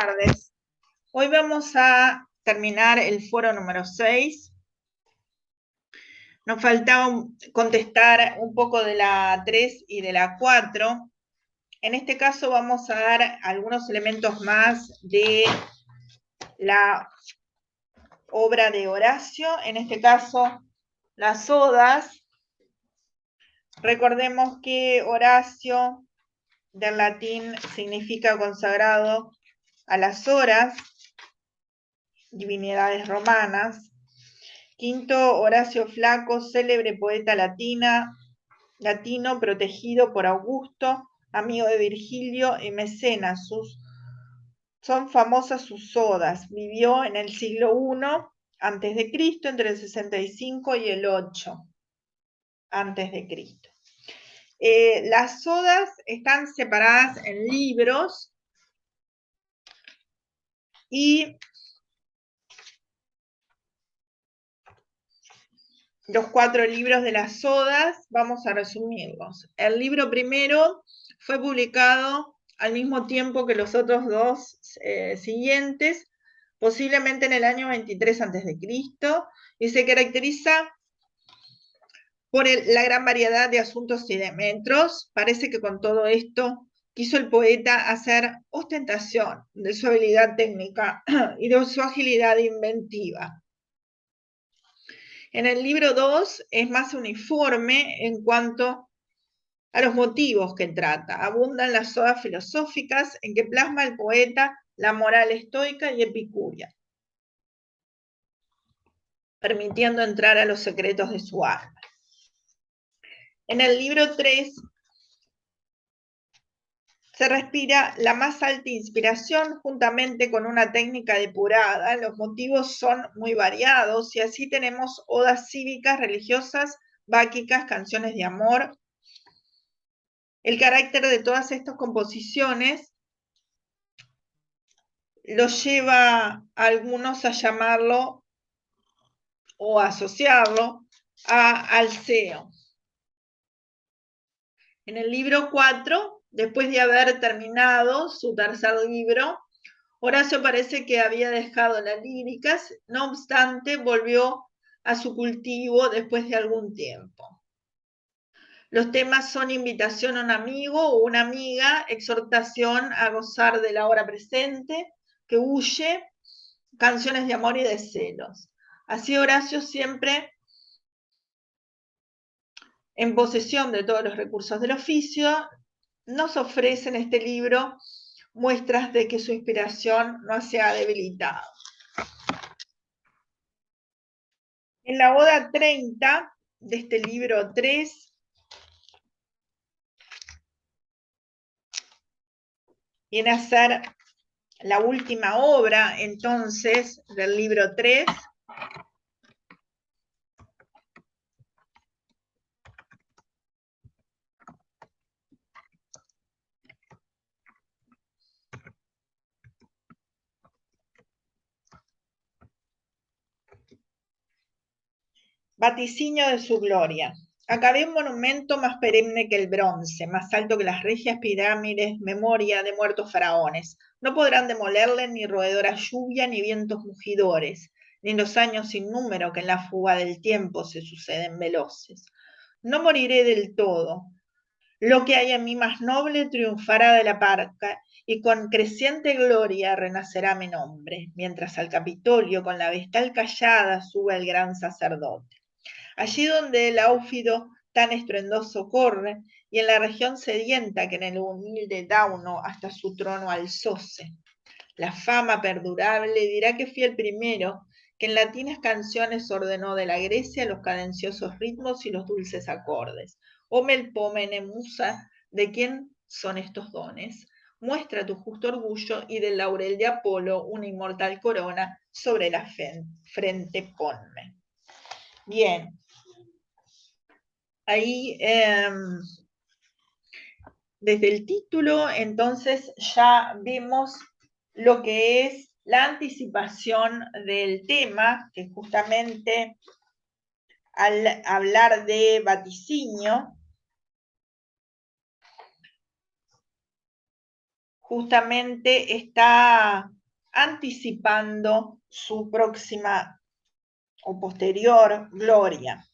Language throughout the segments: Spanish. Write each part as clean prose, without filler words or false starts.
tardes. Hoy vamos a terminar el foro número 6. Nos faltaba contestar un poco de la 3 y de la 4. En este caso vamos a dar algunos elementos más de la obra de Horacio, en este caso las odas. Recordemos que Horacio del latín significa consagrado a las horas, divinidades romanas. Quinto, Horacio Flaco, célebre poeta latino protegido por Augusto, amigo de Virgilio y mecenas. Son famosas sus odas. Vivió en el siglo I a.C., entre el 65 y el 8 a.C. Las odas están separadas en libros y los 4 libros de las odas vamos a resumirlos. El libro primero fue publicado al mismo tiempo que los otros dos siguientes, posiblemente en el año 23 a.C., y se caracteriza por la gran variedad de asuntos y de metros. Parece que con todo esto quiso el poeta hacer ostentación de su habilidad técnica y de su agilidad inventiva. En el libro 2 es más uniforme en cuanto a los motivos que trata. Abundan las odas filosóficas en que plasma el poeta la moral estoica y epicúrea, permitiendo entrar a los secretos de su alma. En el libro 3 se respira la más alta inspiración juntamente con una técnica depurada. Los motivos son muy variados y así tenemos odas cívicas, religiosas, báquicas, canciones de amor. El carácter de todas estas composiciones los lleva a algunos a llamarlo o a asociarlo a Alceo. En el libro 4, después de haber terminado su tercer libro, Horacio parece que había dejado las líricas, no obstante, volvió a su cultivo después de algún tiempo. Los temas son invitación a un amigo o una amiga, exhortación a gozar de la hora presente, que huye, canciones de amor y de celos. Así Horacio, siempre en posesión de todos los recursos del oficio, nos ofrece en este libro muestras de que su inspiración no se ha debilitado. En la Oda 30 de este libro 3, viene a ser la última obra entonces del libro 3. Vaticinio de su gloria. Acabé un monumento más perenne que el bronce, más alto que las regias pirámides, memoria de muertos faraones. No podrán demolerle ni roedora lluvia, ni vientos mugidores, ni los años sin número que en la fuga del tiempo se suceden veloces. No moriré del todo. Lo que hay en mí más noble triunfará de la parca, y con creciente gloria renacerá mi nombre, mientras al Capitolio con la vestal callada sube el gran sacerdote. Allí donde el áufido tan estruendoso corre, y en la región sedienta que en el humilde Dauno hasta su trono alzóse. La fama perdurable dirá que fui el primero que en latinas canciones ordenó de la Grecia los cadenciosos ritmos y los dulces acordes. Oh Melpómene, musa, ¿de quién son estos dones? Muestra tu justo orgullo y del laurel de Apolo una inmortal corona sobre la frente ponme. Bien, ahí desde el título entonces ya vemos lo que es la anticipación del tema, que justamente al hablar de vaticinio, justamente está anticipando su próxima o posterior gloria.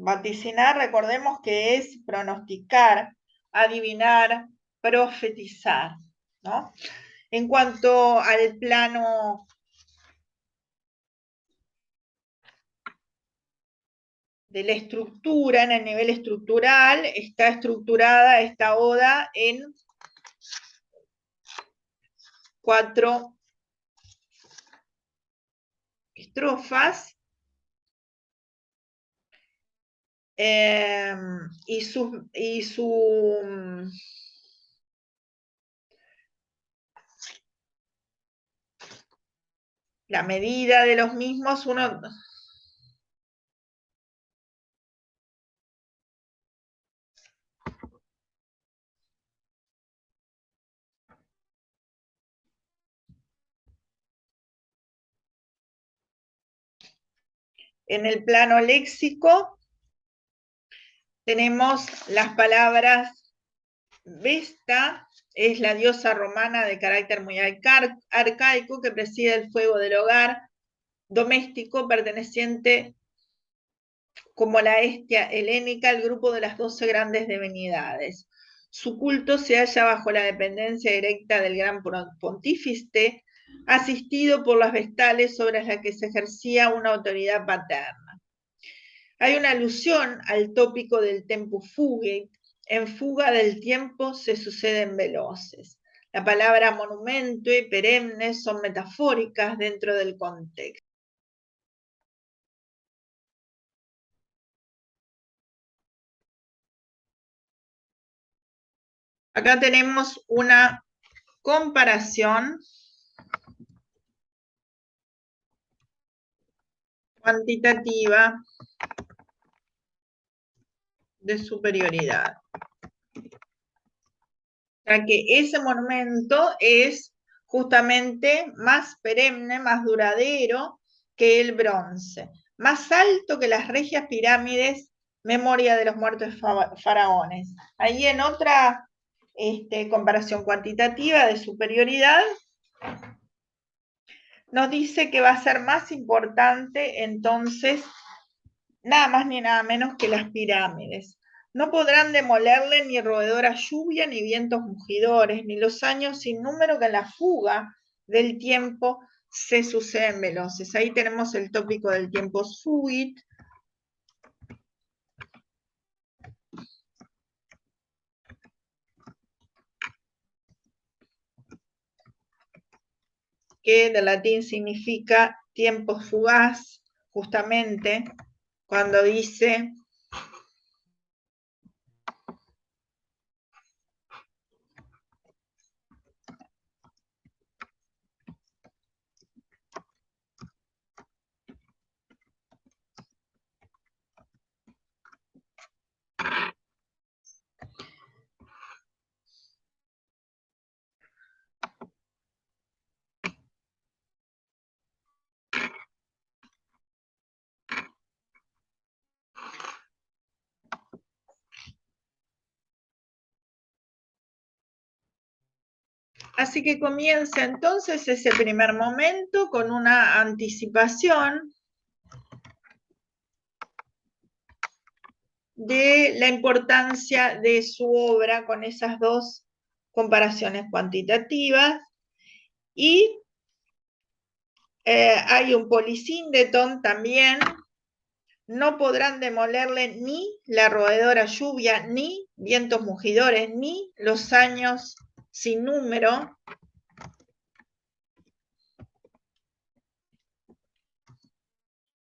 Vaticinar, recordemos que es pronosticar, adivinar, profetizar, ¿no? En cuanto al plano de la estructura, en el nivel estructural, está estructurada esta oda en 4 estrofas, la medida de los mismos, en el plano léxico tenemos las palabras Vesta, es la diosa romana de carácter muy arcaico que preside el fuego del hogar doméstico perteneciente como la Estia helénica al grupo de las 12 grandes divinidades. Su culto se halla bajo la dependencia directa del gran pontífice, asistido por las vestales sobre las que se ejercía una autoridad paterna. Hay una alusión al tópico del tempo fugit, en fuga del tiempo se suceden veloces. La palabra monumento y perenne son metafóricas dentro del contexto. Acá tenemos una comparación cuantitativa de superioridad. Ya que ese monumento es justamente más perenne, más duradero que el bronce, más alto que las regias pirámides, memoria de los muertos faraones. Ahí en otra comparación cuantitativa de superioridad, nos dice que va a ser más importante entonces nada más ni nada menos que las pirámides. No podrán demolerle ni roedora lluvia, ni vientos mugidores, ni los años sin número que en la fuga del tiempo se suceden veloces. Ahí tenemos el tópico del tiempo fugit. Que del latín significa tiempo fugaz, justamente cuando dice así que comienza entonces ese primer momento con una anticipación de la importancia de su obra con esas dos comparaciones cuantitativas y hay un polisíndeton también. No podrán demolerle ni la roedora lluvia, ni vientos mugidores, ni los años sin número.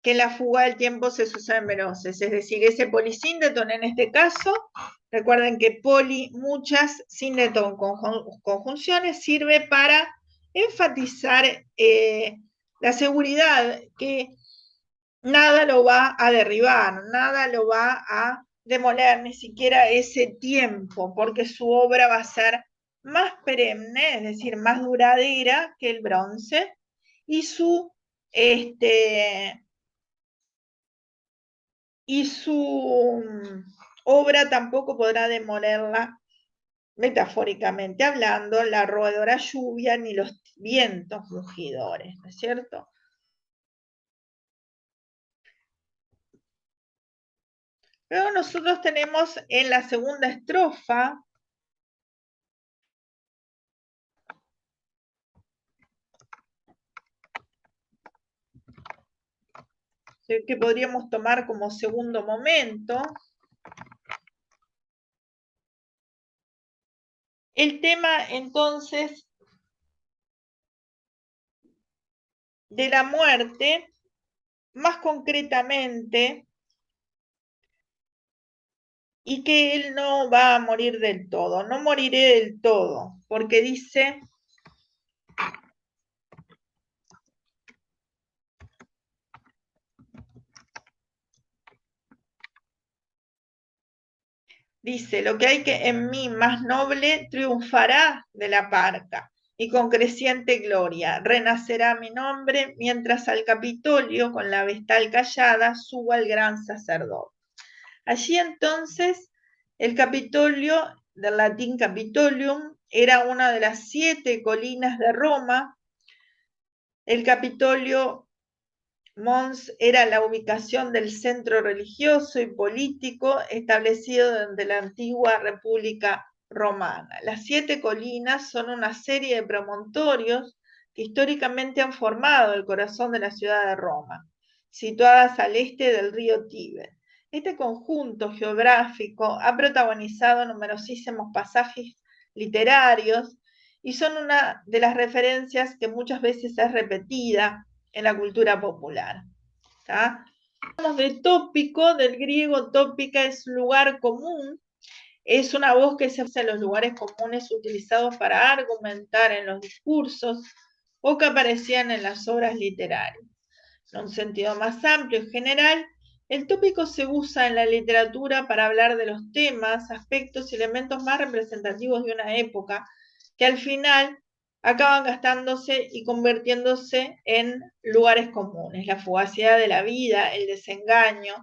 Que en la fuga del tiempo se suceden veloces. Es decir, ese polisíndeton en este caso, recuerden que poli, muchas, síndeton, conjunciones, sirve para enfatizar la seguridad que nada lo va a derribar, nada lo va a demoler ni siquiera ese tiempo, porque su obra va a ser más perenne, es decir, más duradera que el bronce, y su obra tampoco podrá demolerla, metafóricamente hablando, la roedora lluvia ni los vientos mugidores, ¿no es cierto? Luego nosotros tenemos en la segunda estrofa que podríamos tomar como segundo momento. El tema entonces de la muerte, más concretamente, y que él no va a morir del todo, no moriré del todo, porque dice, lo que hay que en mí más noble triunfará de la parca, y con creciente gloria renacerá mi nombre, mientras al Capitolio con la vestal callada suba el gran sacerdote. Allí entonces el Capitolio, del latín Capitolium, era una de las 7 colinas de Roma. El Capitolio Mons era la ubicación del centro religioso y político establecido desde la antigua República Romana. Las 7 colinas son una serie de promontorios que históricamente han formado el corazón de la ciudad de Roma, situadas al este del río Tíber. Este conjunto geográfico ha protagonizado numerosísimos pasajes literarios y son una de las referencias que muchas veces es repetida en la cultura popular. Hablamos de tópico, del griego tópica es lugar común, es una voz que se hace en los lugares comunes utilizados para argumentar en los discursos o que aparecían en las obras literarias. En un sentido más amplio y general, el tópico se usa en la literatura para hablar de los temas, aspectos y elementos más representativos de una época, que al final acaban gastándose y convirtiéndose en lugares comunes. La fugacidad de la vida, el desengaño,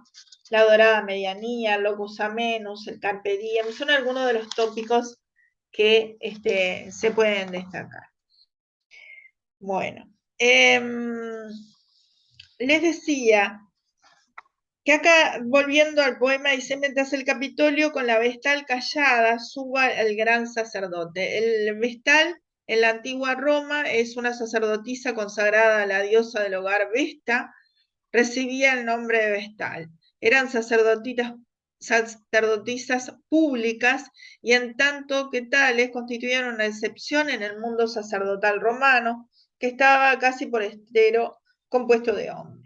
la dorada medianía, el locus amenus, el carpe diem, son algunos de los tópicos que se pueden destacar. Bueno, les decía que acá, volviendo al poema, dice, mientras el Capitolio con la vestal callada suba el gran sacerdote. El vestal en la antigua Roma es una sacerdotisa consagrada a la diosa del hogar Vesta, recibía el nombre de vestal. Eran sacerdotisas públicas y en tanto que tales constituían una excepción en el mundo sacerdotal romano, que estaba casi por entero compuesto de hombres.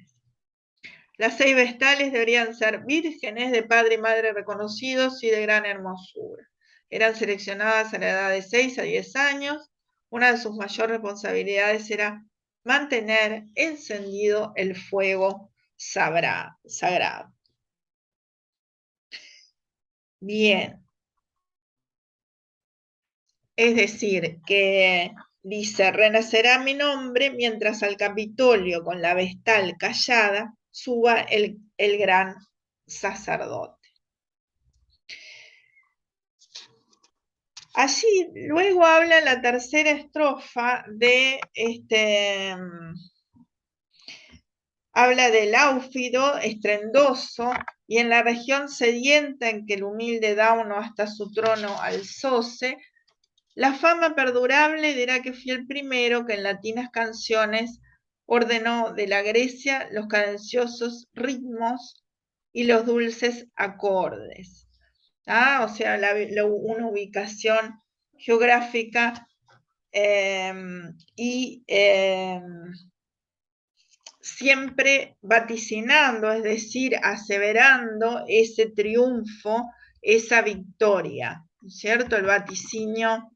Las 6 vestales deberían ser vírgenes de padre y madre reconocidos y de gran hermosura. Eran seleccionadas a la edad de 6 a 10 años. Una de sus mayores responsabilidades era mantener encendido el fuego sagrado. Bien. Es decir, que dice, renacerá mi nombre mientras al Capitolio con la vestal callada suba el gran sacerdote. Allí luego habla la tercera estrofa de habla del áufido estrendoso y en la región sedienta en que el humilde Dauno hasta su trono alzóse, la fama perdurable dirá que fui el primero que en latinas canciones ordenó de la Grecia los cadenciosos ritmos y los dulces acordes. O sea, una ubicación geográfica y siempre vaticinando, es decir, aseverando ese triunfo, esa victoria, ¿cierto? El vaticinio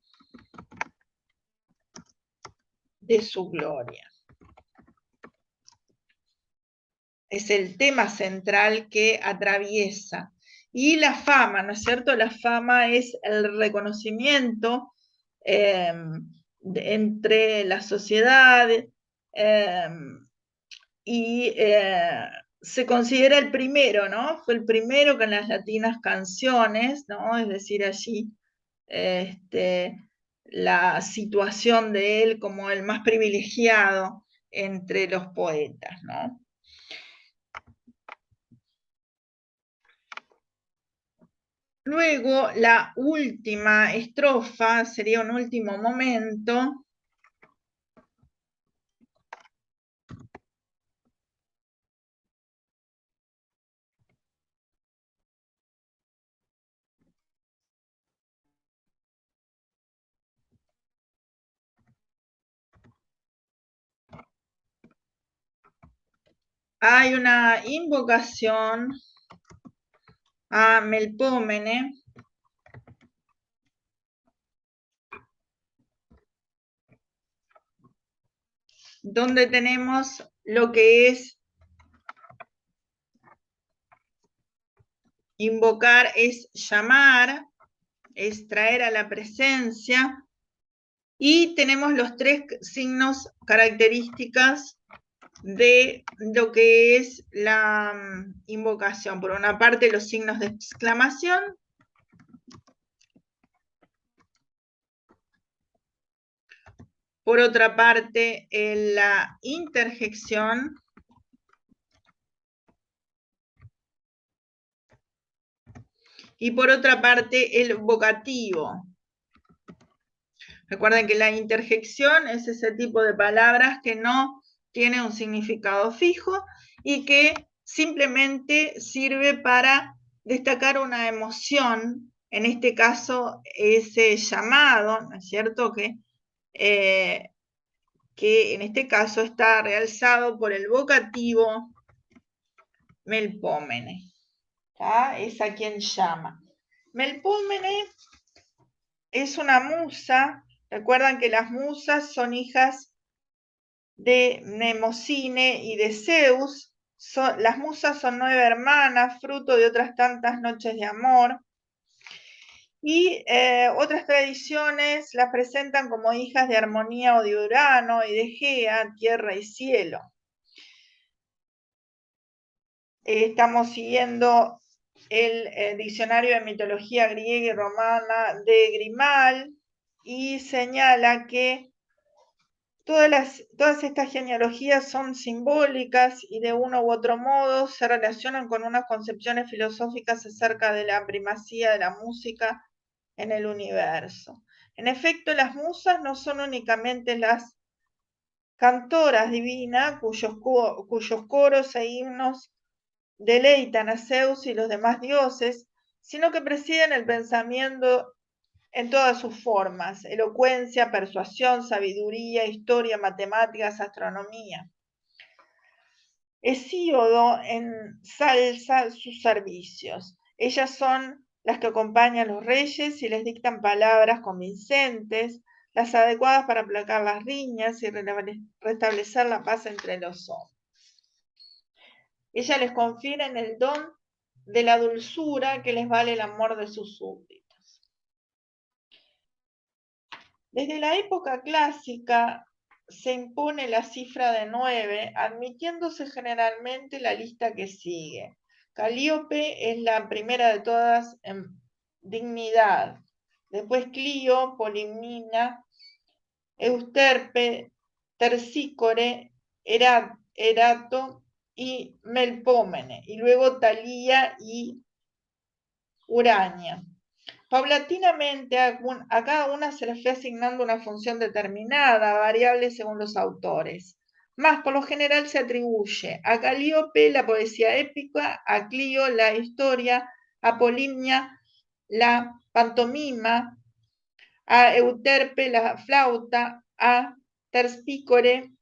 de su gloria. Es el tema central que atraviesa Y la fama, ¿no es cierto? La fama es el reconocimiento entre la sociedad y se considera el primero, ¿no? Fue el primero con las latinas canciones, ¿no? Es decir, allí la situación de él como el más privilegiado entre los poetas, ¿no? Luego, la última estrofa sería un último momento. Hay una invocación a Melpómene, donde tenemos lo que es invocar, es llamar, es traer a la presencia, y tenemos los tres signos características de lo que es la invocación. Por una parte, los signos de exclamación. Por otra parte, la interjección. Y por otra parte, el vocativo. Recuerden que la interjección es ese tipo de palabras que no tiene un significado fijo y que simplemente sirve para destacar una emoción, en este caso ese llamado, ¿no es cierto? Que en este caso está realzado por el vocativo Melpómene. ¿Tá? Es a quien llama. Melpómene es una musa. Recuerdan que las musas son hijas de Mnemosine y de Zeus. Las musas son 9 hermanas, fruto de otras tantas noches de amor. Y otras tradiciones las presentan como hijas de Armonía o de Urano y de Gea, tierra y cielo. Estamos siguiendo el diccionario de mitología griega y romana de Grimal y señala que todas estas genealogías son simbólicas y de uno u otro modo se relacionan con unas concepciones filosóficas acerca de la primacía de la música en el universo. En efecto, las musas no son únicamente las cantoras divinas cuyos coros e himnos deleitan a Zeus y los demás dioses, sino que presiden el pensamiento en todas sus formas: elocuencia, persuasión, sabiduría, historia, matemáticas, astronomía. Hesíodo ensalza sus servicios. Ellas son las que acompañan a los reyes y les dictan palabras convincentes, las adecuadas para aplacar las riñas y restablecer la paz entre los hombres. Ella les confieren el don de la dulzura que les vale el amor de sus súbditos. Desde la época clásica se impone la cifra de 9, admitiéndose generalmente la lista que sigue. Calíope es la primera de todas en dignidad. Después Clio, Polimina, Eusterpe, Terpsícore, Erato y Melpómene, y luego Talía y Urania. Paulatinamente a cada una se le fue asignando una función determinada, variable según los autores. Más por lo general se atribuye a Calíope la poesía épica, a Clio la historia, a Polimnia la pantomima, a Euterpe la flauta, a Terpsícore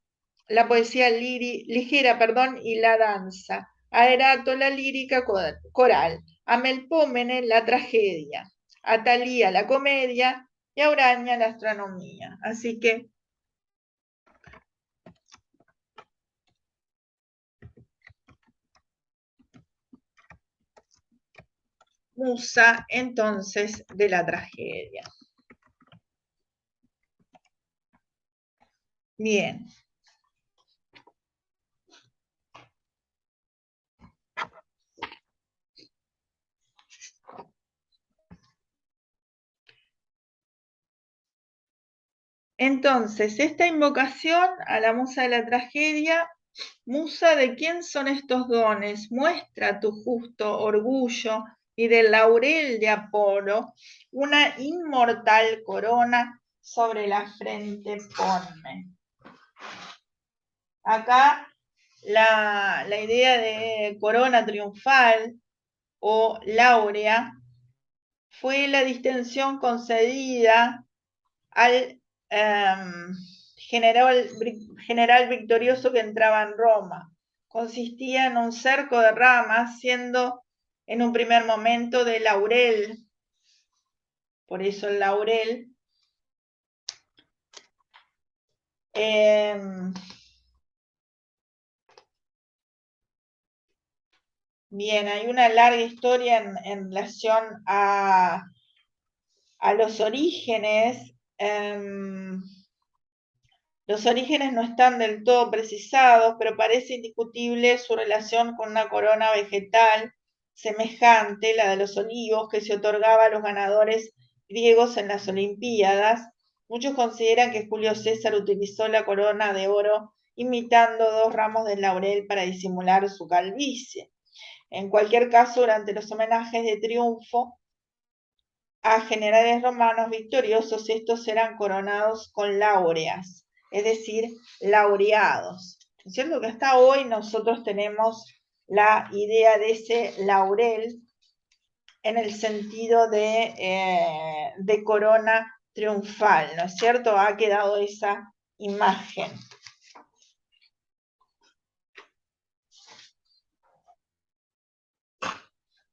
la poesía ligera, y la danza, a Erato la lírica coral, a Melpómene la tragedia, a Talía la comedia y a Urania la astronomía. Así que musa entonces de la tragedia. Bien. Entonces, esta invocación a la musa de la tragedia, musa, ¿de quién son estos dones? Muestra tu justo orgullo y del laurel de Apolo una inmortal corona sobre la frente ponme. Acá la idea de corona triunfal o láurea fue la distinción concedida al general victorioso que entraba en Roma. Consistía en un cerco de ramas, siendo en un primer momento de laurel, por eso el laurel. Bien, hay una larga historia en relación a los orígenes. Los orígenes no están del todo precisados, pero parece indiscutible su relación con una corona vegetal semejante, la de los olivos, que se otorgaba a los ganadores griegos en las Olimpiadas. Muchos consideran que Julio César utilizó la corona de oro imitando 2 ramos de laurel para disimular su calvicie. En cualquier caso, durante los homenajes de triunfo a generales romanos victoriosos, estos eran coronados con láureas, es decir, laureados. ¿Es cierto que hasta hoy nosotros tenemos la idea de ese laurel en el sentido de corona triunfal, ¿no es cierto? Ha quedado esa imagen.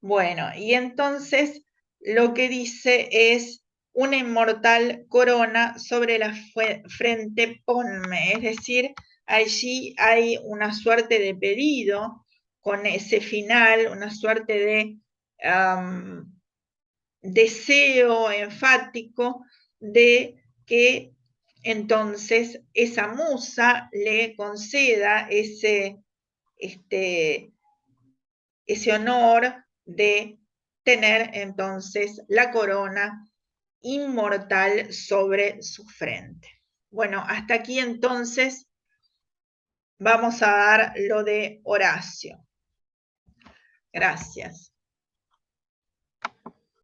Bueno, y entonces lo que dice es una inmortal corona sobre la frente ponme, es decir, allí hay una suerte de pedido con ese final, una suerte de deseo enfático de que entonces esa musa le conceda ese honor de tener entonces la corona inmortal sobre su frente. Bueno, hasta aquí entonces vamos a dar lo de Horacio. Gracias.